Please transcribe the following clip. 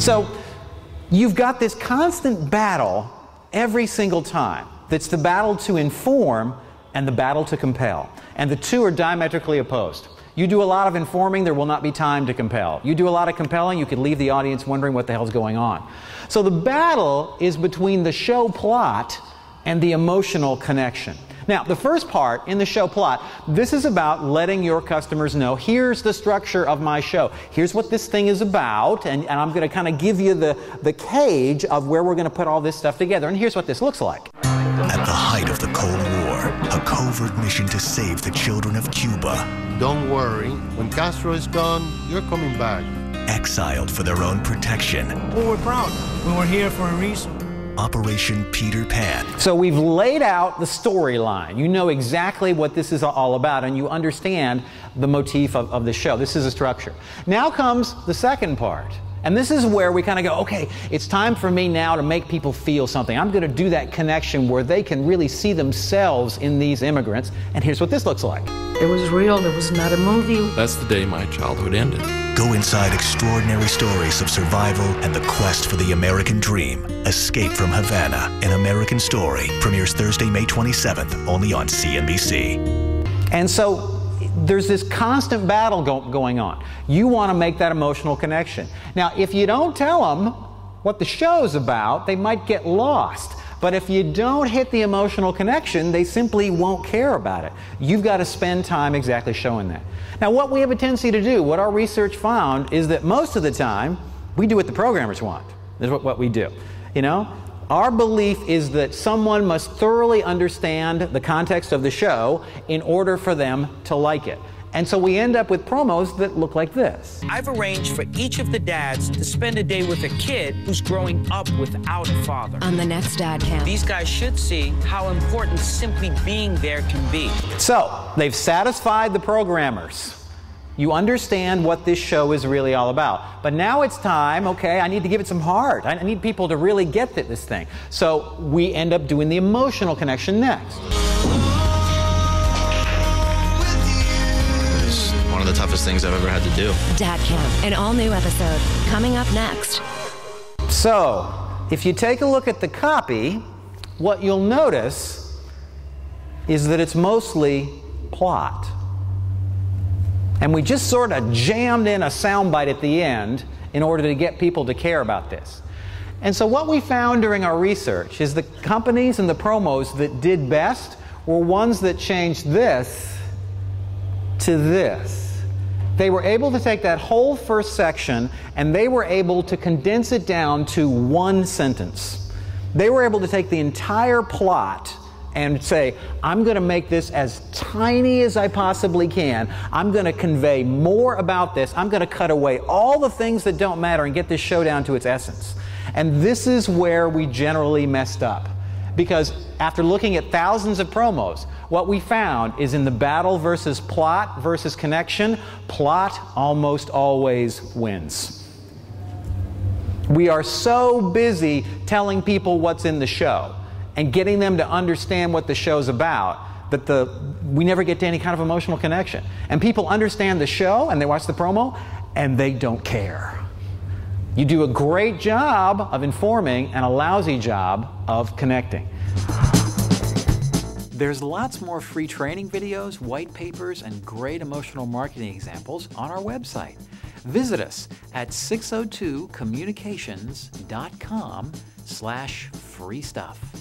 So you've got this constant battle every single time. That's the battle to inform and the battle to compel. And the two are diametrically opposed. You do a lot of informing, there will not be time to compel. You do a lot of compelling, you could leave the audience wondering what the hell's going on. So the battle is between the show plot and the emotional connection. Now, the first part in the show plot, this is about letting your customers know, here's the structure of my show. Here's what this thing is about, and I'm going to kind of give you the cage of where we're going to put all this stuff together. And here's what this looks like. At the height of the Cold War, a covert mission to save the children of Cuba. Don't worry, when Castro is gone, you're coming back. Exiled for their own protection. Well, we're proud. We were here for a reason. Operation Peter Pan. So we've laid out the storyline. You know exactly what this is all about, and you understand the motif of the show. This is a structure. Now comes the second part. And this is where we kind of go, okay, it's time for me now to make people feel something. I'm going to do that connection where they can really see themselves in these immigrants. And here's what this looks like. It was real. It was not a movie. That's the day my childhood ended. Go inside extraordinary stories of survival and the quest for the American dream. Escape from Havana, An American Story. Premieres Thursday, May 27th, only on CNBC. And so there's this constant battle going on. You want to make that emotional connection. Now, if you don't tell them what the show's about, they might get lost. But if you don't hit the emotional connection, they simply won't care about it. You've got to spend time exactly showing that. Now, what we have a tendency to do, what our research found, is that most of the time, we do what the programmers want. That's what we do. You know? Our belief is that someone must thoroughly understand the context of the show in order for them to like it. And so we end up with promos that look like this. I've arranged for each of the dads to spend a day with a kid who's growing up without a father. On the next dad camp. These guys should see how important simply being there can be. So, they've satisfied the programmers. You understand what this show is really all about. But now it's time, okay, I need to give it some heart. I need people to really get this thing. So we end up doing the emotional connection next. It's one of the toughest things I've ever had to do. Dad Camp, an all-new episode, coming up next. So, if you take a look at the copy, what you'll notice is that it's mostly plot. And we just sort of jammed in a soundbite at the end in order to get people to care about this. And so what we found during our research is the companies and the promos that did best were ones that changed this to this. They were able to take that whole first section and they were able to condense it down to one sentence. They were able to take the entire plot and say, I'm going to make this as tiny as I possibly can. I'm going to convey more about this. I'm going to cut away all the things that don't matter and get this show down to its essence. And this is where we generally messed up. Because after looking at thousands of promos, what we found is in the battle versus plot versus connection, plot almost always wins. We are so busy telling people what's in the show and getting them to understand what the show's about, that we never get to any kind of emotional connection. And people understand the show, and they watch the promo, and they don't care. You do a great job of informing and a lousy job of connecting. There's lots more free training videos, white papers, and great emotional marketing examples on our website. Visit us at 602communications.com/free stuff.